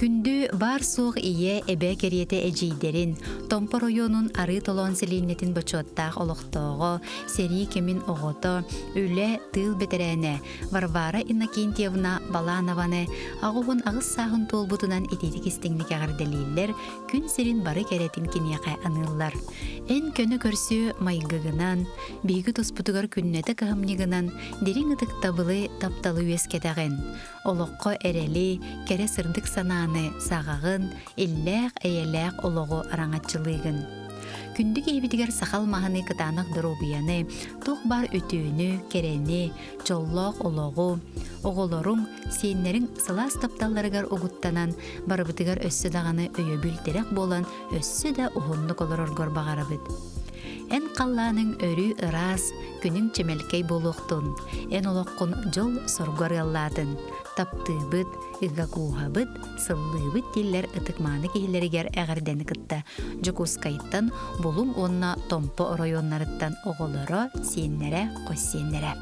Күндү бар суох ие эбе кериете эжийдерин, Томпо районун ары толон селиннетин бочуаттаах олохтоого, сери кемин огото, үле тыл бетерене, Варвара Иннокентьевна Баланованы, агугун агыс саагын толбутунан этитик истиңник агарделииллер, күн сирин бары керетин кинияқай аныллар. Эн көнө көрсү майгыгынан, биги тоспутугар күннете кахамнигынан, дирин ытык табылы тапталы үескетеген. Олоққо эрели, кере сырдык санааны сағағын, илләқ әйеләқ олоғу араңатчылығын. Күндік ебітігер сақал мағыны кытанық дұрубияны, тұқ бар өтүүні, керені, жоллоқ олоғу, оғылорың, сенлерің сылас тапталарығар оғыттанан, барыбытығар өссі дағаны өйі бүлтерек болан, өссі да ұғынлық олар орғыр бағарабыд. Эн қалланың өрі ырас, күнің чемелкей болуқтun, эн олоққын жол соргор ялладын. Таптыбыт, ыгакуғабыт, сыллыбыт теллер ытыкманы кейлерігер әғірдені кытта. Жукускайттан болум онна Томпо районнарыттан оғылыры, сенлері, қоссенлері.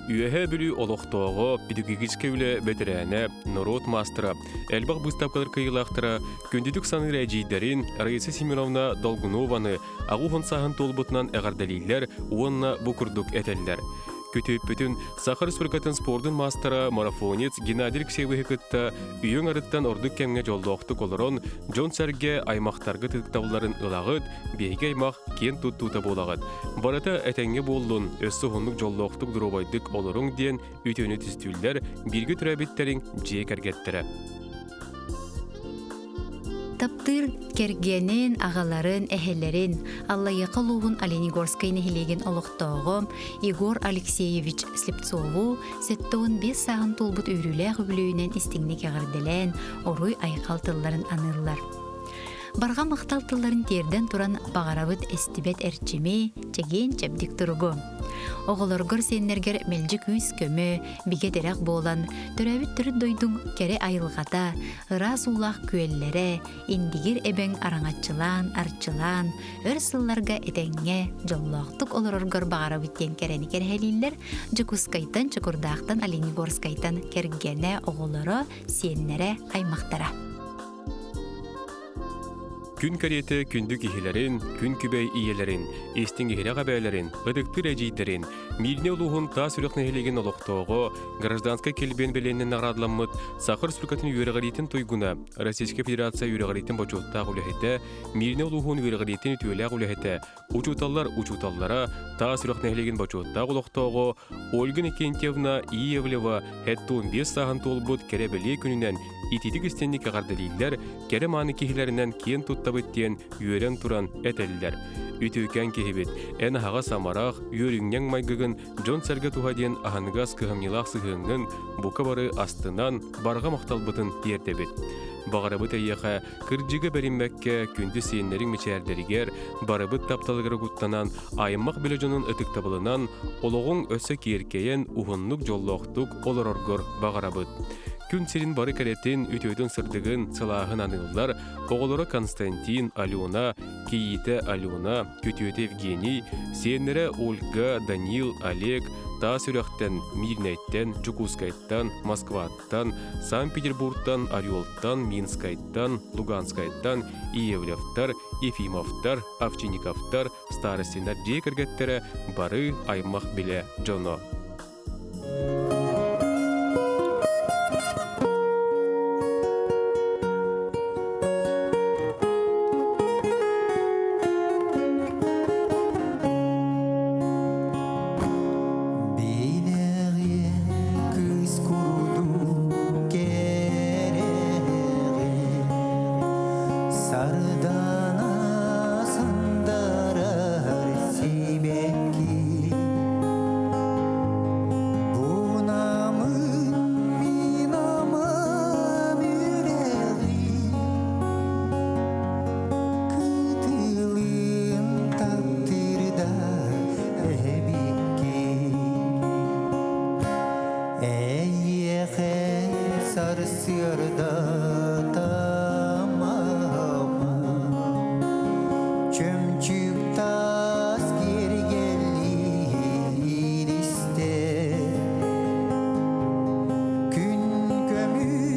Үйәһә бүлі олоқтоғы педагогическе бетерәне Норот мастера әлбақ бұстапқалар кайылақтыра күндедік саны рәжейдерін Раиса Семеновна Долгунованы ағуғын сағын толбытынан әғардалилер уанна бұқырдық әтәлілер. Көтөп бүтін Сахар Республикатын спордың мастера марафонец Геннадий Алексеевы кытта үйің арыттан ордық кәмге жолдоқты колорон Джон Сәрге аймақтарға тықтауларын ылағыд, бейге аймақ кен тұт-тұта болағыд. Барата әтәңге болдың өссі ғынлық жолдоқтық дұробайдық олырың ден үтөні түстүлдер біргі түрәбеттерін жек әргеттірі. Таптыр кергенен ағаларын, әхелерін, Аллайықы луғын Оленигорскайны хилеген олықтауғы Игор Алексеевич Слепцову сеттуын 5 сағын толбут үйріләғі білуінен істіңнік ағырделен, оруй айқалтыларын анылар. Барға мақталтыларын терден туран бағарабыт эстибет әрчіме, чеген чәбдік тұрғы. Оғылырғыр сеннергер мәлжік үйс көмі, биге дәрәқ болан, түрәбіт түрі дойдың кәрі айылғата, ырас улақ көеллері, индигер әбәң араңатчылан, арчылан, өр сылларға әтәңе, жоллақтық олырырғыр бағарабыттен кәрәні кәрхәлілер, Жукускайтан, Чукурдақтан, Оленигорскайтан кәргені оғылыры сеннері аймақтара. Күн кареті күндік ихилерін, күн күбәй иелерін, естің ихиле ғабәлерін, ғыдықты рәжейдерін, миліне олуғын та сүріқны хелеген олықтауғы, гражданска келбен беленнен нағрадламыд, Сахар Республикатын үйріғаретін тойгуна, Российская Федерация үйріғаретін бачуттақ үләхеті, миліне олуғын үйріғаретін ütүеләқ үләхеті, учуталлара, та сүріқны хелеген бачуттақ олықтауғы, Ольга Иннокентьевна Иевлева, хәттуын 5 сағын толбыд кәрәбіле күнінен, итетік істенlik ағардалилер, кәрі маны кехілерінен кен тұттабыттен үйерен туран әтәлілер. Үтіукен кехібет, ән аға самарақ, үйеріңнен майгығын Джон Сәрге тухаден ағанығас кығымнилақ сығыңын бұқа бары астынан барға мақталбытын ертебет. Бағарабыт әйеға кірджігі бәрінмәкке күнді сейінлерін мечәрдерігер, барабыт тапталығыры құттанан, айыммақ білежінің үтік табылынан, олығың өсі кейіркейен ұғынлық жоллоқтық олар орғыр бағарабыт. Күн серин бары кәреттен үтөйдің сырдығын сылағын анылылар, оғылары Константин, Алена, Кейіті Алена, Көтөйті Евгений, сенері Ольга, Данил, Олег, та сүрәқтен, Мирнайттен, Жукускайттан, Москваттан, Санкт-Петербургтан, Орелтан, Минскайттан, Луганскайттан, Иевлевтар, Ефимовтар, Овчинниковтар, старостинар жекергеттері бары аймақ біле жоно. Gün gömü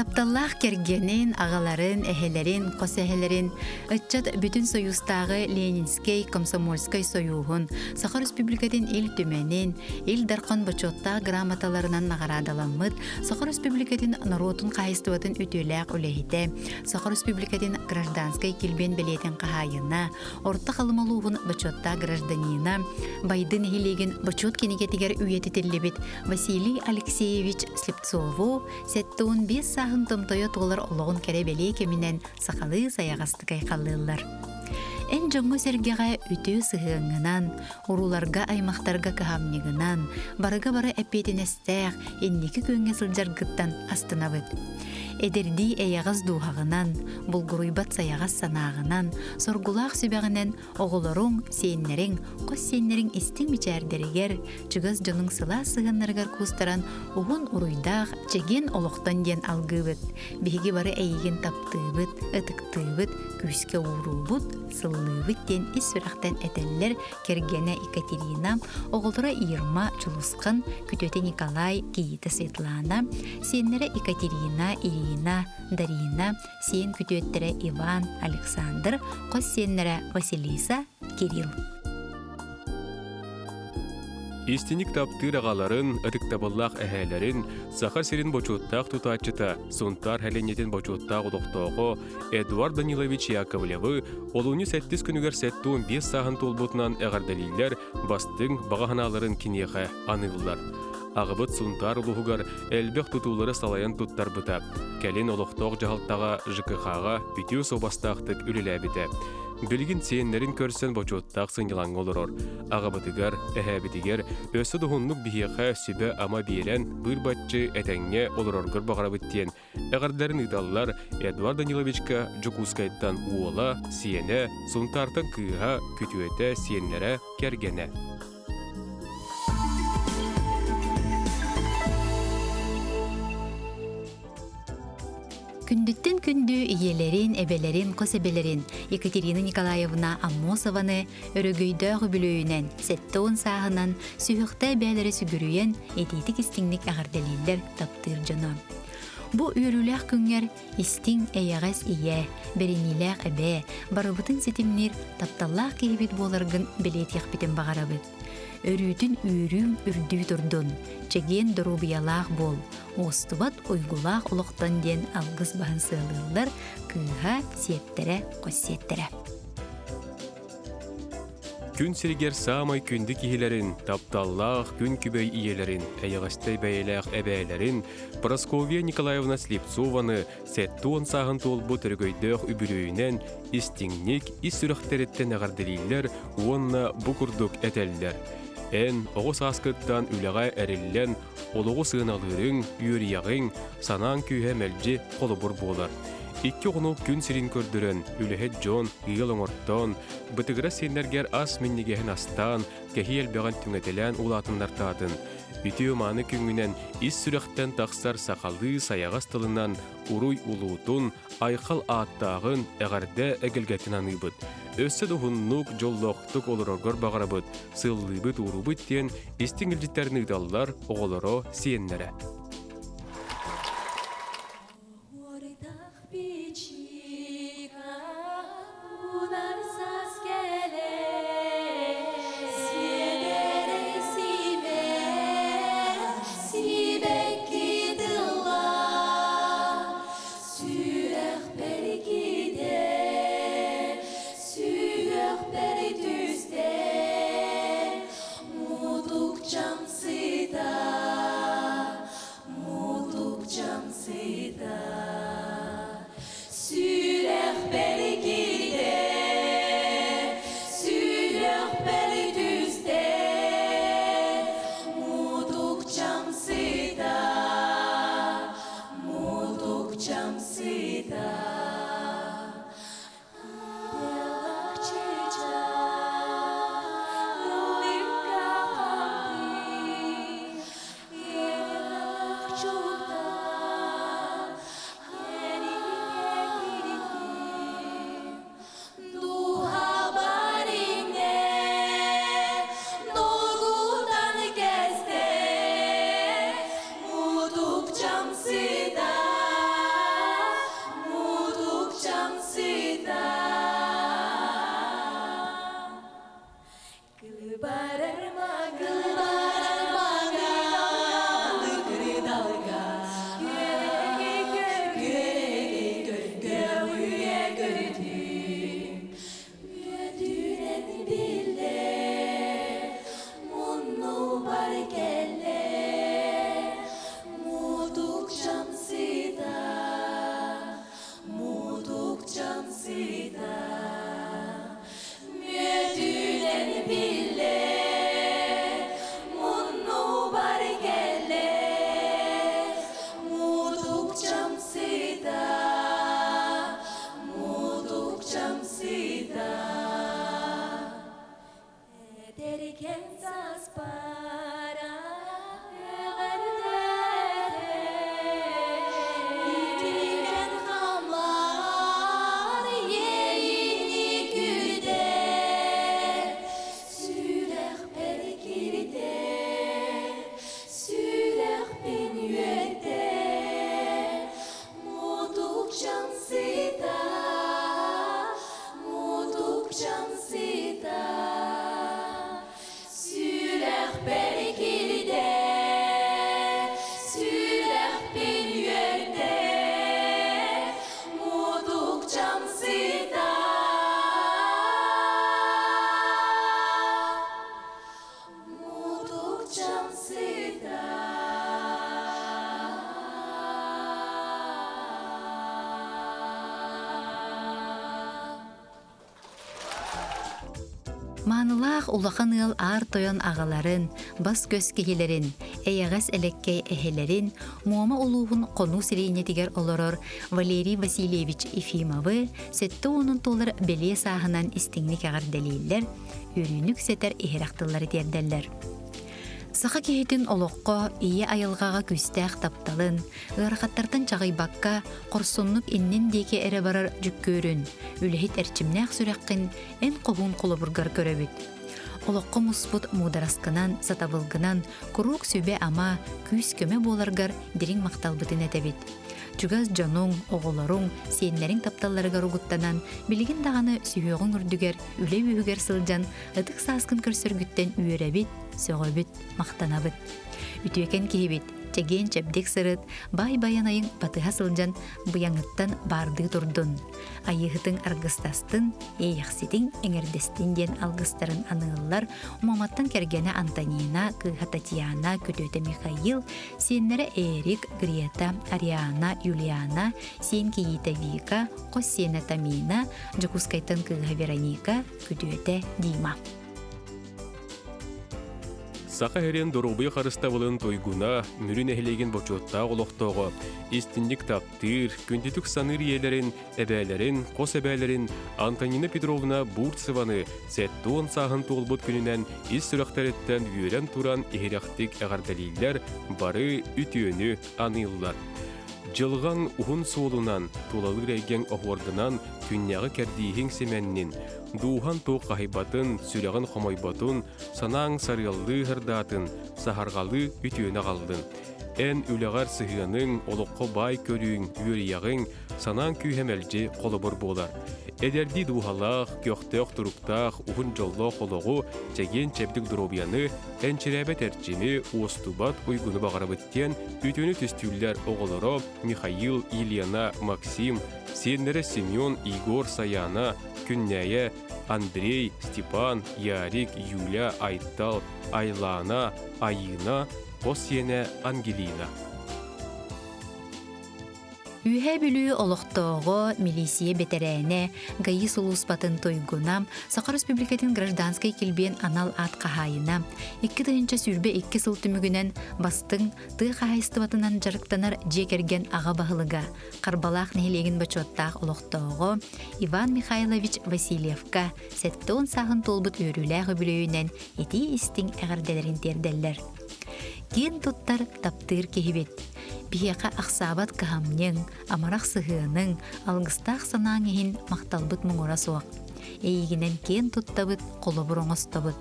Тапталлах кергенин, агаларын, эхелерин, косехелерин, ытчат бүтүн союзтагы Ленинский, Комсомольской союзун, Саха Республикатын ил түменин, ил даркан бачотта грамоталарынан нагарадаламмыт, Саха Республикатын народун кайыстыбатын үтүләк үлехите, Саха Республикатын гражданской килбен билетин кахайына, орта халымалугун бачотта гражданина, байдын хилеген бачот кенегетигер үйетителлебит Василий Алексеевич Слепцову, сеттуун 5 сахын томтойо толар олоғын кәребеле кемінен сақалы саяғасты кайқалылар. Эн жоңғы сәргеға үті сығыңынан, уруларға аймақтарға кахамнигынан, барыға бары әппетінестәқ, эннекі көнге сылжаргыттан астынабыд. Эдерди эяғыз духағынан, бұлғыруйбат саяғыз санағынан, соргулақ сөбәғінен оғыларың, сеннерің, қос сеннерің істің мечәрдерігер, жүгіз жоның сыла сығынларғар кустаран уғын ұруйдақ, чеген олықтан ден алғыбыд, беге бары әйген таптыбыд, ытықтыбыд, күске урубыд, сыллыбыд ден ис сұрақтан әтәлілер кергені Екатерина, оғылдыра Ирма Чулусқын, күтөте Николай, Киита Светлана, сеннері Екатерина, Ирина, Дарина, сен күтөттері Иван, Александр, қос сеннері Василиса, Кирилл. Истиник таптыр агаларын, ытыктабыллах әһәләрин, Сахар сирин бочуттақ тутачыта, Сунтар хәленетен бочуттақ удоқтоғы Эдуард Данилович Яковлевы, олуны 7 күнігер сәттуын 5 сағын толбутынан әғардалилер бастың бағаханаларын кинеға анылылар. Ағыбыт Сунтар улуғығар әлбек тұтулары салайын тұттар бұта. Кәлін олықтоқ жағылттаға ЖКХ-ға бүтеу собастақтық үлілі біті. Білгін сенлерін көрсен бочуттақ сыңылаң олырор. Ағыбытыгар, әхәбітігер, өсі дұғынлық бігеға сөбі ама берен бір батчы әтәңе олыроргыр бағара біттен. Әғардарын ұдалылар Эдуард Даниловичка Джукускайттан уола, сиене, Сунтартан кыға күтуеті сиенлері кергене. Күндүттен күндү иелерин, эбелерин, косебелерин Екатерина Николаевна Аммосованы өрөгөйдөөгү бүлөөнен, сеттоон саагынан сүйүктэ бээлери сүгүрүйен этитик истиңник агардалиллер таптыр жана. Бу үйрүлэх күнгер истиң эйагас ие, беренилэх эбе, барыбытын сетимнир тапталлах кейбит боларгын билетиях битин багарабыт. Өрүтүн үйрүм үрдүү турдун, чеген дурубиялах бол, остубат ойгулах улуктан ден алгыс баһын сыылылар, кыыха сиеттере, коссиеттере. Күн сиригер самай күнді кихилерин, тапталлах күн күбей иелерин, әйіғастай бәйеләқ әбәйлерин, Прасковья Николаевна Слепцованы сәттуын сағын толбу түргөйдөқ үбірөйінен истиңник ис сүріқтереттен әғардылилер, уонна бұқырдық әтәлілер. Эн оғыз асқыттан үліға әріллен, олығы сығыналырың, үйірияғың, санаң күйе мәлжі қолыбыр болар. Икки оғынук күн сирин көрдірін, үліхет жон, үйел оңырттан, бұтығыра сенлергер ас миннигехін астан, кәхи әлбіған түңетелен улатындар татын. Үті өманы күнгінен ис сүріқтен тақсар сақалы саяғас тылынан уруй улуутун, айқал аттағын әғарда әгілгәтін аныбыд. Өссі дұғыннук жоллоқтық олыроргор бағарабыд, сыллыбыд урубыд тен истің үлжіттерін ұдалылар оғылыро сиеннері. Манылах улахан ыл ар тойон ағаларын, бас көз кехилерин, эйагас элеккей эхелерин, муама улуғын қону сирейнетигер олорор Валерий Васильевич Ефимовы сөтті оның толыр беле сағынан истиңник ағар дәлейлер, үрінік сетер ихирақтылары тердәллер. Саха кехетін олоққа ие айылғаға күстәқ тапталын, ғырқаттартан чағайбаққа қорсонлық иннен деке әрі барар жүккөрін, үліхет әрчімнәқ сүрәққін ән қоғын қолыбырғар көрөбіт. Олоққа мұспұт мудараскынан, сатабылғынан, күрук сөбе ама, күс көмі боларғар дерің мақталбытын әтәбіт. Чугаз жануң, оғыларың, сенлерің тапталларыға ругуттанан, білген дағаны сүйеғын үрдігер, үле үйігер сылжан, ұдық саскын көрсіргіттен үйерәбіт, сөғөбіт, мақтанабыт. Үтіөкен кейбіт, чәген чәбдек сырыт, бай-баянайың батыға сылжан, бұяңыттан барды тұрдын. Айығытың арғыстастын, ейіқсетің әңердестін ден алғыстарын анығылар, умаматтан кергені Антонина, Кыға Татьяна, Көтөті Михаил, сенлері Эрик, Грета, Ариана, Юлиана, сен Киита Вика, Қос сені Тамина, Джакускайтын Кыға Вероника, Көтөті Дима. Сақа херен дорубы қарыставылын тойгуна, мүрін әхілеген бочотта олықтоғы, истинник таптыр, күндетік саныр елерін, әбәлерін, қос әбәлерін, Антонина Петровна Бурцеваны сәттуын сағын толбыт күнінен ис сүрәқтәреттен үйерен туран ехеряқтик әғардалилер бары үтіөні аныллар. Жылған ұғын солынан, тулалыр әйген оғырдынан күнняғы кәрдейхің семеннін, духан тоқ қайбатын, сүрәғын қомайбатын, санаң сарылды ғырдатын, сахарғалы үтіөні қалдын. Ән үләғар сығының, олыққы бай көрің, үйерияғың, санаң күйхемелже қолыбыр болар. Эдерди духалақ, көқтеқ тұруқтақ, ұғын жоллы қолығы, чәген чәбдік дұробияны, әнчірәбет әрчімі, остубат ұйғыны бағарабыттен, үтіні түстүллер оғылары Михаил, Ильяна, Максим, сенлері Семен, Игор, Саяна, Күннәйе, Андрей, Степан, Ярик, Юля, Айтал, Айлана, Айына, Қосене, Ангелина. Үйе бүлі олықтоғы милисия бетерәне, ғайы сұлуспатын тойгунам, Сақар Республикатын гражданскай келбен анал ат қағайына, 2 тыгынча сүрбе 2 сыл түмігінен бастың ты қағайыстыбатынан жарықтанар жекерген аға бағылыға, қарбалақ нәйлеген бачоттақ олықтоғы Иван Михайлович Васильевка сәттіғын сағын толбыт өріләғі бүлейінен еті істің әғірделерін терделер. Кен тұттар таптыр кехібет. Бияқа ақсабат қағамнен, амарақ сығының, алғыстақ санаңығын мақталбыт мұңыра соқ. Эйгінен кен тұттабыт, қолы бұрыңыстабыт.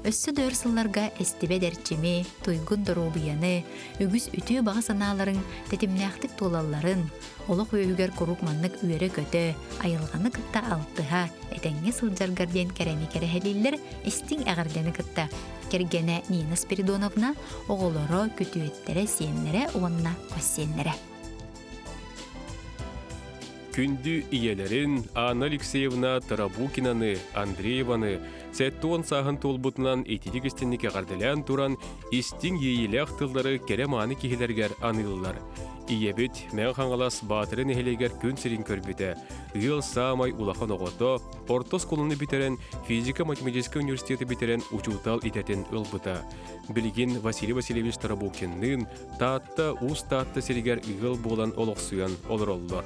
Өссі дөрсылларға әстібе дәрчеме, тойгын дұрубияны, үгіз үтіе баға саналарын, тәтімнәқтік толаларын, олық өйігер құрук маннық үйері көті, айылғаны күтті алтыға, әтәңе сылжаргарден кәрәне кәрәхәлелер, істің әғардені күтті. Кергене Нина Спиридоновна, оғылары күтуеттері сенлері, онына көссенлері. Күнді иелерін Анна Алексеевна Тарабукинаны, Андрееваны, сәттуын сағын толбутынан етедік істеннеке ғарделян туран истин ейіләқ тылдары кереманы кехілергер анылылар. Иебет, мән қаңалас батырын эхелегер күн сирин көрбіті. Ил самай улахан оғото, Портос колуны битерен физика-математический университеті битерен учутал итетін ылбыта. Білген Василий Васильевич Тарабукиннын таатта уз таатта сиригер ил болан олықсуян олар олар.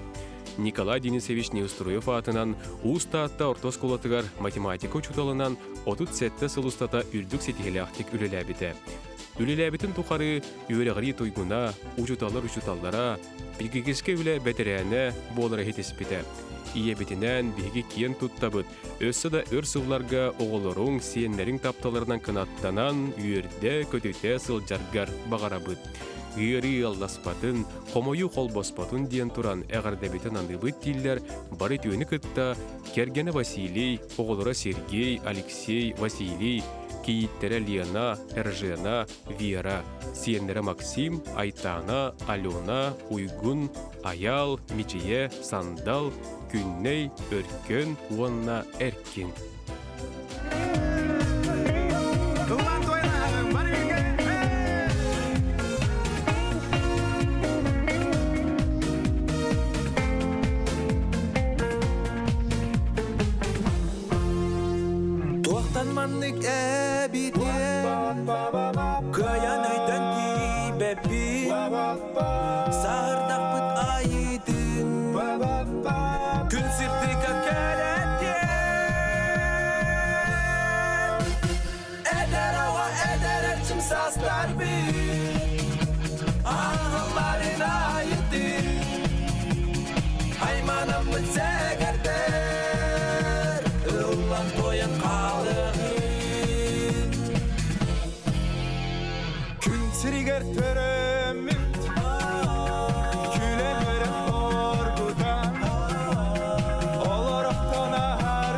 Николай Денисович Неустроев атынан Устаатта ортос колотыгар математика учуталынан отут сетте сылустата үрдүк сетихеляхтик үлеләбите. Үлеләбитин тухары үйрәгри туйгуна, учуталлара, билгигиске үле бетерәне болары хетеспите. Ие битинен биги киен туттабыт, өссі да өрсывларга оғылырың сиенлерин тапталарынан кынаттанан үйерде көтөте сылжаргар бағарабыт. Үйері алласпатын, қомойу қолбоспатын диен туран әғардабетін андыбыт диллер бары түйіні кытта Кергені Василий, оғылыра Сергей, Алексей, Василий, кейіттері Лена, Эржена, Вера, сиенлері Максим, Айтана, Алена, Уйгун, Аял, Мичие, Сандал, Күнней, Өркөн, Уанна, Эркин. Manlık ebiden Kayan aydan gibebi Sağırdak bıt ayıdın Gün sirtika keretyen Eder hava eder elçim saslar bir Ağılların ayıdın Haymanım mı segerder Ulan koyan kalır Siriger töremit Gülen ören korkudan Olaraktan her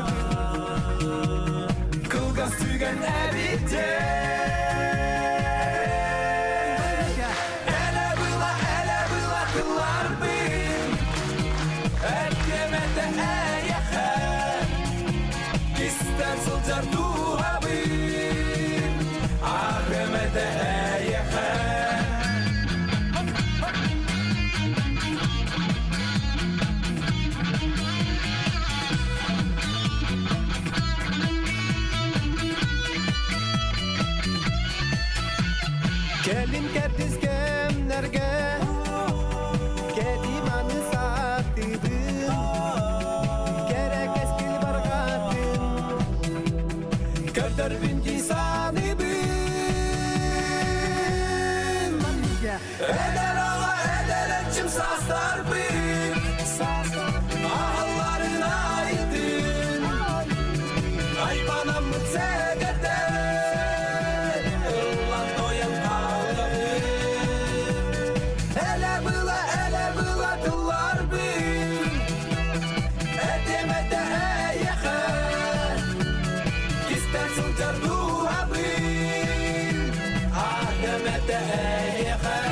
bir Kılgaz tügen ebitten Ele bıla kıllar bin Erkemete eyekhen İster sılcar duha bin Ahemete eyekhen Gelin kerdiz gemlerge Gedimanı satıdın Gerek eskili barakatın Kördür binci sanibin Eder ağa eder elçim saslar bin Ağılların aydın Hayvanım segerden Ulan doyan kalır Ele bıla kıllar bin Edemede eyekhen İster sılcar duha bin Ahemede eyekhen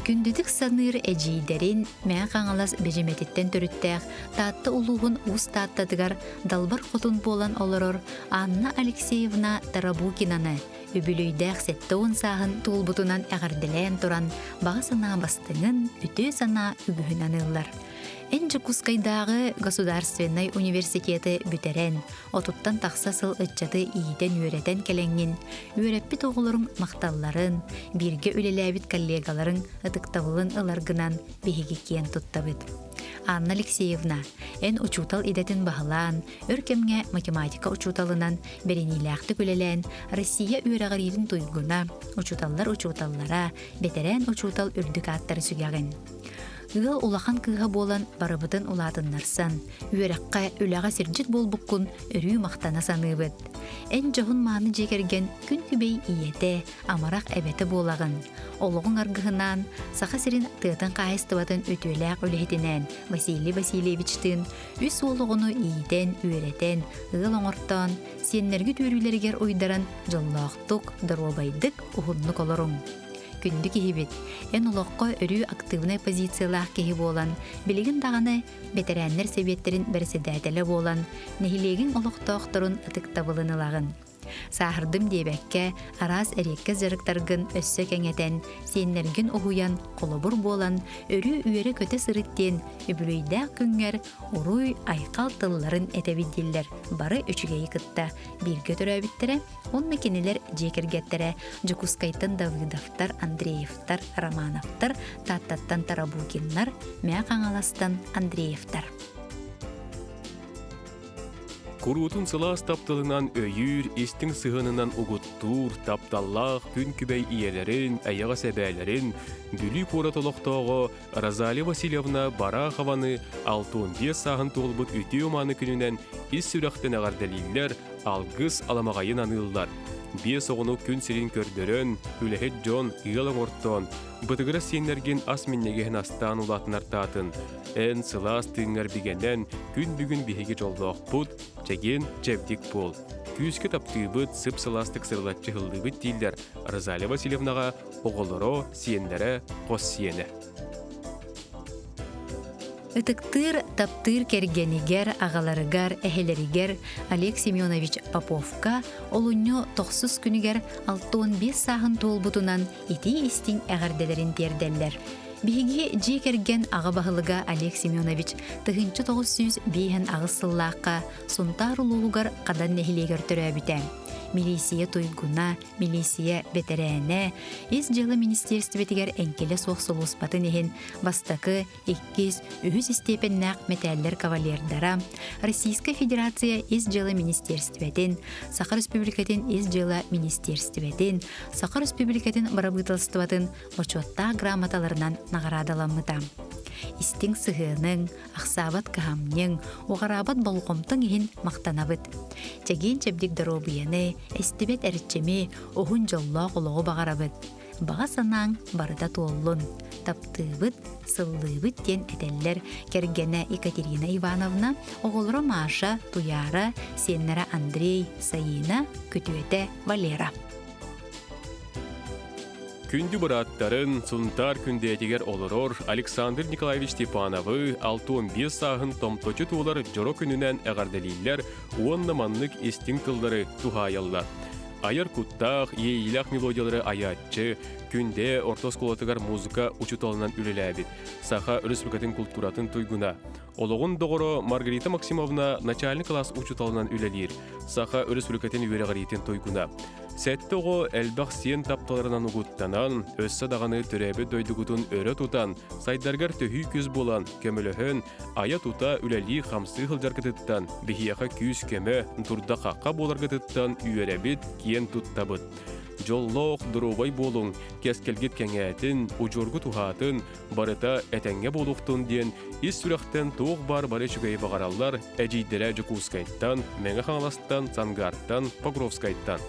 Күндүдүк саныр эжийдерин мән қаңалас бежеметиттен төрүттәк таатты улуғын уус тааттадыгар далбар хотун болан олорор Анна Алексеевна Тарабукинаны үбүлүйдәк сетті он сағын туулбутунан әғарделен туран баға сана бастыңын үтө сана үбүхін анылар. Энжи Кускайдағы Государственный университеті бүтерен, отуттан тақсасыл ытчаты ииден үйретен келеңін, үйреппі тоғылырың мақталларын, бірге үлеләбіт коллегаларын ытықтавылын ыларгынан бейгі кен тұттабыд. Анна Алексеевна, эн учутал идетін бағылан, өркемге математика учуталынан берениләқті күлелән, Россия үйрағаридin туйгуна, учуталлара, бетерен учутал үрдік аттары сүгәғын. Ыл улахан кыға болан барыбытын уладыннарсан, үйераққа үліға сирджит болбуккун өрүй мақтана саныбыд. Эн жоғын маны жекерген күн күбей иете, амарақ әбеті болағын. Олығын арғығынан, сақа сирин тыытын қайыстыватын өтөләқ өліхетінен Василий Васильевичтін, үс олығыны иетен, үйретен, ыл оңырттан, сенлергі төрүйлергер ойдаран жыллақтық, дыролбайдық ұғынлық олырың. күндү кихибит. Эн улоққа өрүү активный позициялах кихи болан, билигин дағаны ветераннер себеттерин берседәтеле болан, нехилегин олоқтоқтырын ытыктабылынылагын. Сахырдым дебекке арас эрекке зырыктаргын өссө кеңетен, сеннерген оғуян қолыбыр болан, өрүү үйері көте сырыттен, үбірейдә күнгер, уруй айқал тылларын этебиддиллер, бары өчігей кытта, бирге төрәбіттере, онны кенелер жекергеттері, Жукускайтын Давыдовтар, Андреевтар, Романовтар, Таттаттан Тарабукиннар, Мәк аңаластан Андреевтар. Курутун сылас таптылынан өйір, истің сығынынан угуттур, тапталлах, күн күбей иелерин, аяға сәбәлерин, дүлі коратолықтағы Розалия Васильевна бара хаваны 6-5 сағын толбыт үті оманы күнінен ис сүрәқтен ағардалилер, алгыс аламағайын аныллар. Бес оғыну күн сирин көрдөрөн, үләхет жон, иғылың орттон, бұтығыра сенерген ас миннегехін астан улатынар татын. Ән сылас тыңар бігенен күн бүгін бігеге жолдоқ бұд, чәген жәвдік бол. Күзгі таптыбыт сып сыластық сырлатчы хылдыбыт дейлдер Розалия Васильевнаға оғылыро сиендері қос сиені. Ытыктыр таптыр кергенигер, ағаларыгар, әхелеригер Олег Семенович Поповка олуньо 9 күнігер 6-5 сағын толбутунан ити истин әғарделерін терделлер. Биги жи керген аға бағылыға Олег Семенович 900 бейін ағысыллаққа сұнтар ұлуғығар қадан нәхилегер түрәбітен. Милисия туйгуна, милисия ветерене, из жылы министерстветигер энкеле соқсылуспаты нехен бастакы 2-3 степеннақ металлер кавалердара, Российская Федерация из жылы министерстветин, Саха Республикатын из жылы министерстветин, Саха Республикатын барабытылстватын почетта грамоталарынан нағарадаламыта. Истин сығының, ақсабат кахамның, оғарабат болғымтың ехін мақтанабыт. Чәген чәбдік дұробияны, әстібет әрітчеме, оғын жолла қолығы бағарабыт. Баға санаң барыда толлын. Таптыбыт, сыллыбыт ден әтәллер кергені Екатерина Ивановна, оғылыры Маша, Туяра, сеннері Андрей, Саина, күтуеті Валера. Күнді бұраттарын сұнтар күндетігер олырор Александр Николаевич Степановы 6-5 сағын томточы туылар жоро күнінен әғарделейлер уонна маннык истин тылдары тухайалла. Айыр куттақ, ейлақ мелодиялары аятчы, күнде ортосколатығар музыка учуталынан үлеләбіт. Саха республикатын культуратын туйгуна. Олығын доғыры Маргарита Максимовна начальный класс учуталынан үлелер. Саха республикатын үйерағаритен туйгуна. Сәтті оғы әлбақ сен тапталарынан ұғыттанан, өссі дағаны түрәбі дөйдігітін өрі тұтан, сайдаргар төхі көз болан, көміліхін, ая тұта үләлі қамсы ғылдар кітіттан, бігияға күйіз көмі, тұрда қаққа болар кітіттан үйерәбіт кен тұттабыт. Жоллоқ дұрубай болуң, кәскелгет кәңәтін, ұжорғы тұхатын, барыта әтәңе болуқтын ден, ис сүрәқтен тоқ бар бары жүгей бағаралар, әжейдері Жукускайттан, Мәңі Қаңластан, Сангарттан, Покровскайттан.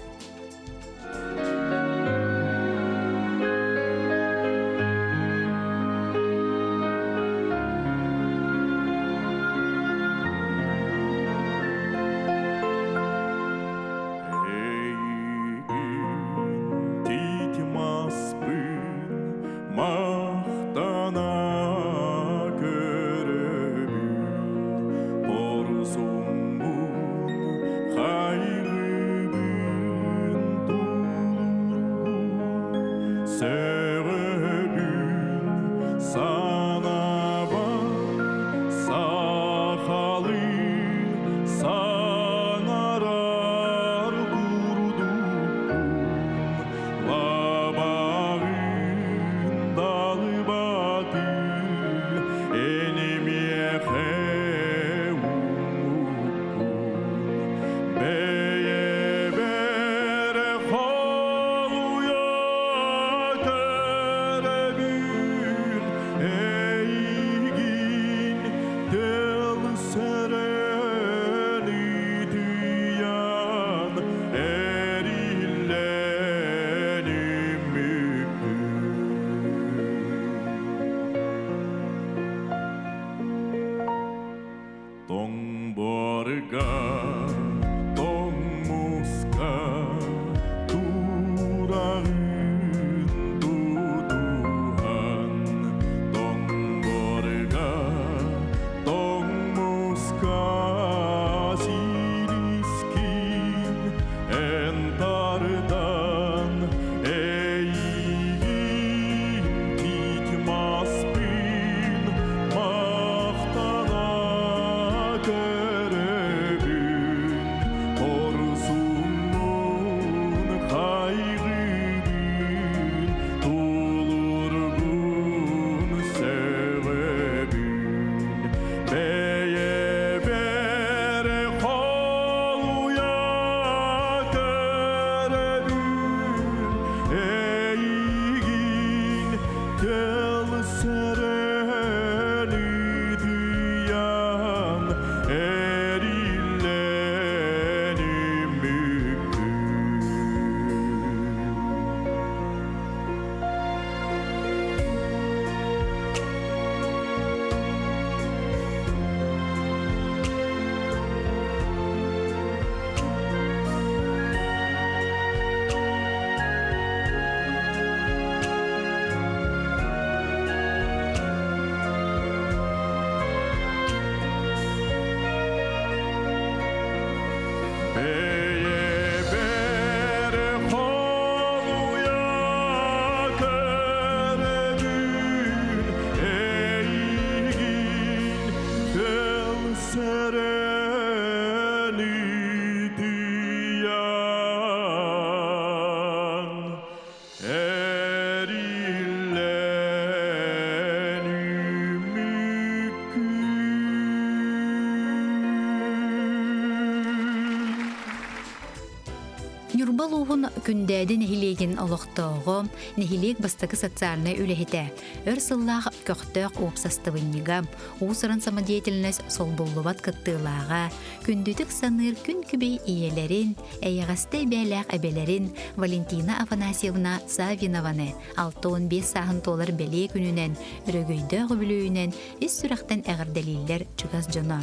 Ол уһун күндәді нехилеген олықтоғы, нехилек бастықы социальный үлехете, өр сыллақ көқтөк опсастывыннига, уусырын самодеятельность сол боллубат кыттылаға, күндүтік саныр күн күбей иелерин, әйіғастай бәләқ әбелерин Валентина Афанасьевна Савинованы 6-15 сағын толар бәле күнінен, үрөгөйді ғүбілуінен, ес сүрақтан әғірдәлейлер чүгаз жоно.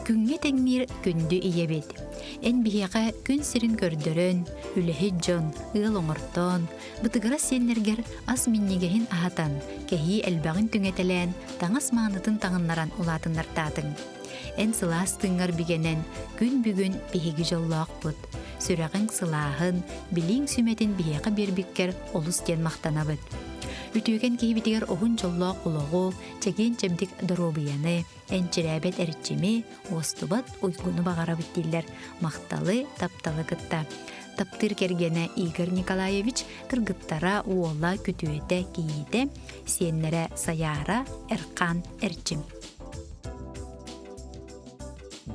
Күнге тәңмир күнді иебет. Эн бияға күн сирин көрдөрөн, үлэхи жон, ыл оңортон, бытыгыра сеннергер ас миннигехин ахатан, кәхи әлбағын түңетелен, таңас маңытын таңыннаран улатыннартатын. Эн сылаас тыңар бігенен күн бүгін бихиги жоллоқ бұд. Сүрәғын сылағын, билин сүметин бияға бербіккер олус ден мақтанабыд. Ütügen кейбитигер оғын жоллоқ ұлығы, чәген чәмдік дұробияны, әнчірәбет әрітчімі, остубат ұйғыны бағара біттелер, мақталы, тапталы кытта. Таптыр кергені Игорь Николаевич кыргыттара уолла күтуеті кейді, сенлері Саяра, Эрқан, Эрчим.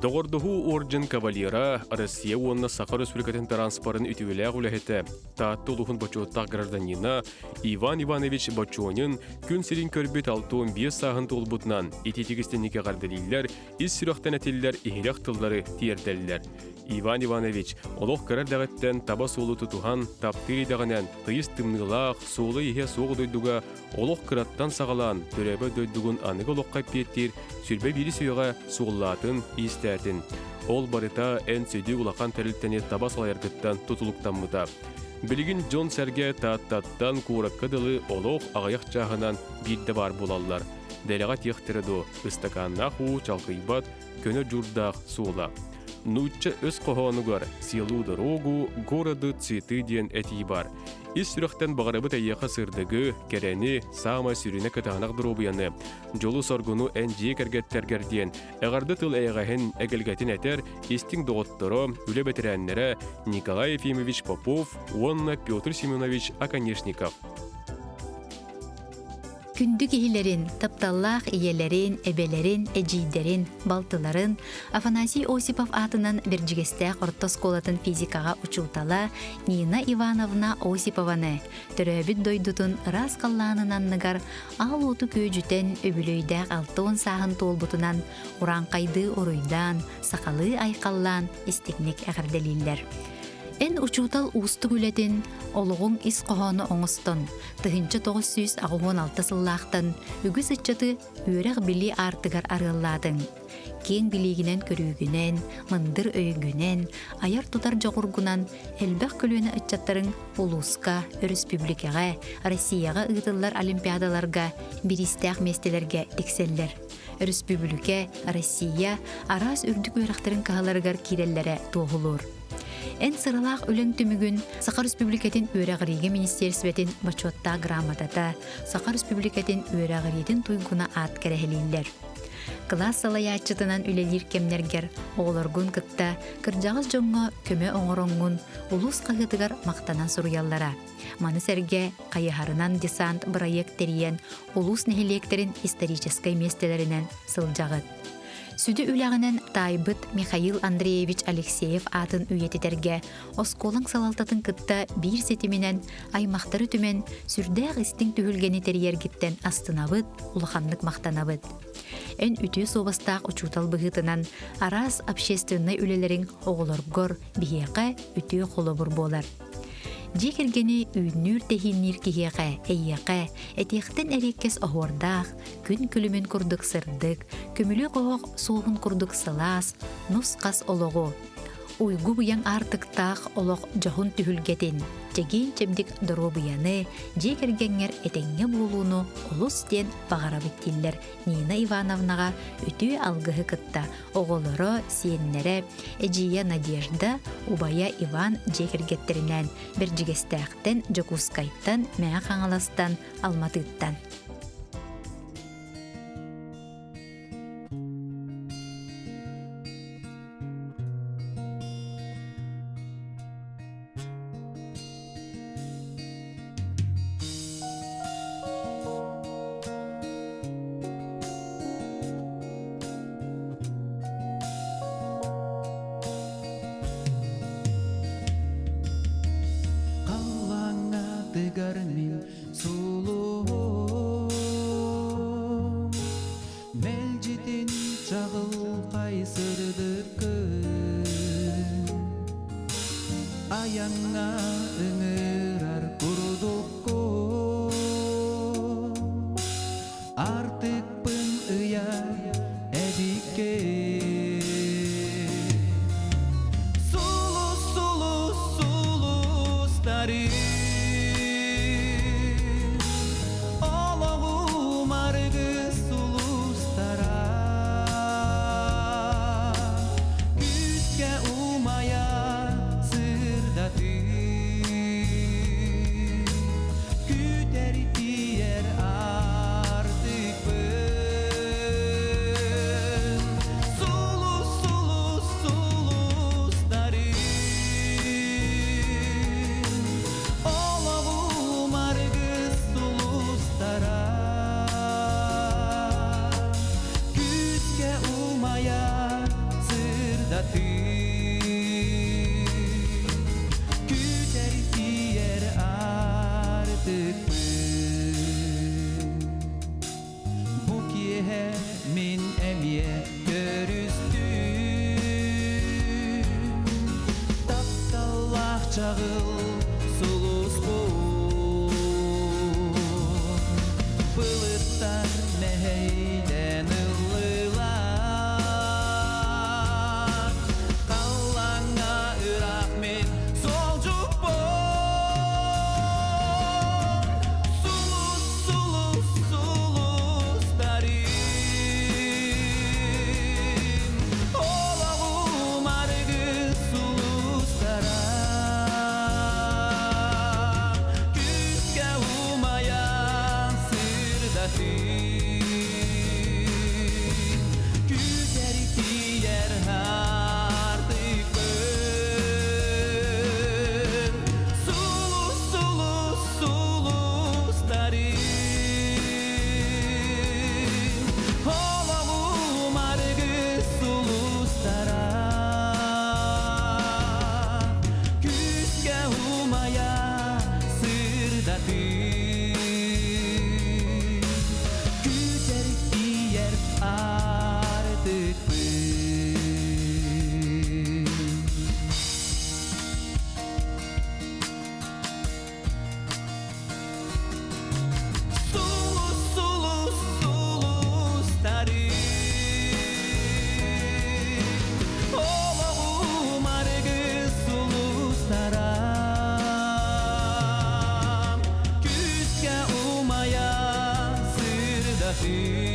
Доғырдығы орджин кавалера Россия онна Саха Республикатын транспорын ütüвеләғ үләхеті. Таатты ұлығын бачуаттақ гражданина Иван Иванович Бачонин күн сирин көрбет 6-15 сағын толбутнан итетігістенеке ғардалилер, із сүрақтан әтелілер ихирек тыллары тиердәлілер. Иван Иванович олық қарар дағыттен таба солы тұтуған таптыры дағынан тыйыз тымнылақ солы ихе соғы дөйдуға олық қыраттан сағалан төрәбі дөйдуғын анығы олыққа петтер сүрбе бері сүйеға соғылатын истәтін. Ол барыта ән сөйді ұлақан тәрілттәне таба салайыргыттан тұтылықтан мұта. Білігін Джон Сәрге тааттаттан қуыраққыдылы олық ағаяқ жағынан бірді бар болалар. Дәліға тектіріду, ұстаканна ху чалқайбат, көні жұрдақ суыла. Нучча өз қоғанығар силу дорогу городы цветы ден әтей бар. Ис сүрақтен бағарабыт әйеқа сырдығы, кәрәні, сама сүріне кітағанақ дұробияны, жолу соргуну ән жек әргеттергерден, әғарды тыл әйғахын әгілгәтін әтер, истің доғыттыры, үлі бәтірәнлері Николай Ефимович Попов, онна Петр Семенович Аконешников. Күндү кихилерин, тапталлах иелерин, эбелерин, эжийдерин, балтыларын Афанасий Осипов атынан биржигестәк орто сколатын физикаға учултала Нина Ивановна Осипованы төрөбүт дойдутун рас каллаанынанныгар ал оту көжүтен өбүлөйдәк 6 сағын толбутунан уранкайды оруйдан, сақалы айқаллан истикник әгірделилер. Эн учутал уусту үлетін олығың ис қоғаны оңыстын, тұхынчы 916 сыллақтын, үгіз үтчаты өрек білі артығар арылладың. Кен білігінен көрігінен, мындыр өйгінен, аяр тұтар жоғыргунан, әлбәқ көліні үтчаттарын Улуска, Республикаға, Россияға ұйтылар олимпиадаларға, биристәқ местелерге текселлер. Республика, Россия, арас үрдік өрақтарын қағаларғар киреллері тоғылыр. Эн сыралақ өлің түмігін Саха Республикатын өрәғыреге министерсветин бачуатта грамотата, Саха Республикатын өрәғыретін туйгуна ат кәрәхелейлер. Класс салаячытынан үлелер кемнергер, оғыларгун кытта, кыржағыз жоңға көмө оңырыңын, улус қағытығар мақтанан сұруяллара. Маны сәрге қайыхарынан десант проектериен, улус нехелектерін историческай местелерінен сылжағыт. Сүді үләғінен Тайбыт Михаил Андреевич Алексеев атын үйететерге, осколың салалтатын кытта бір сетімінен аймақтары түмен сүрдәғ істің түхілгені терьергіттен астынабыт, улаханлық мақтанабыт. Эн үті собастақ учутал бұғытынан арас общественный үлелерін оғылыргор бігеқі үті қолыбыр болар. Жекергені үйнүр техиннир кихеға, әйеқі, әтеқтен әреккес оғырдақ, күн күлімен күрдік сырдық, көмілі қоғық соғын күрдік сылас, нұсқас олығы. Уйгу бұян артықтақ олық жоғын түхілгетін, жеген чемдік дұробияны, жекергенер әтеңе болуыны олыс ден бағара біттелер Нина Ивановнаға үті алғығы кытта, оғылыры, сиеннері, әжия Надежда, Убая Иван жекергеттерінен, бір жігестәқтен, Жокускайттан, мәң қаңаластан, Алматыттан. сыгар мин сулуу мелжитин чагыл кайсырдык күн аяңа ыңырар курдукку артыкпын ыяр эбикке сулустары олоғу маргы сулустара күзге умая сырдаты күтер иер артыкпын сулустары олоғу маргы сулустара күзге умая сырдаты күтер иер артыкпын бу кие мин эмие көрүстүм тапталах чагыл сулус былыттар мейден ылылар каллаңа ырак мен сулустары олоғу маргы сулустара күзге умая сырдаты күтер иер артыкпын сулустары олоғу маргы сулустара күзге умая сырдаты күтер иер артыкпын сулустары олоғу маргы сулустара күзге умая сырдаты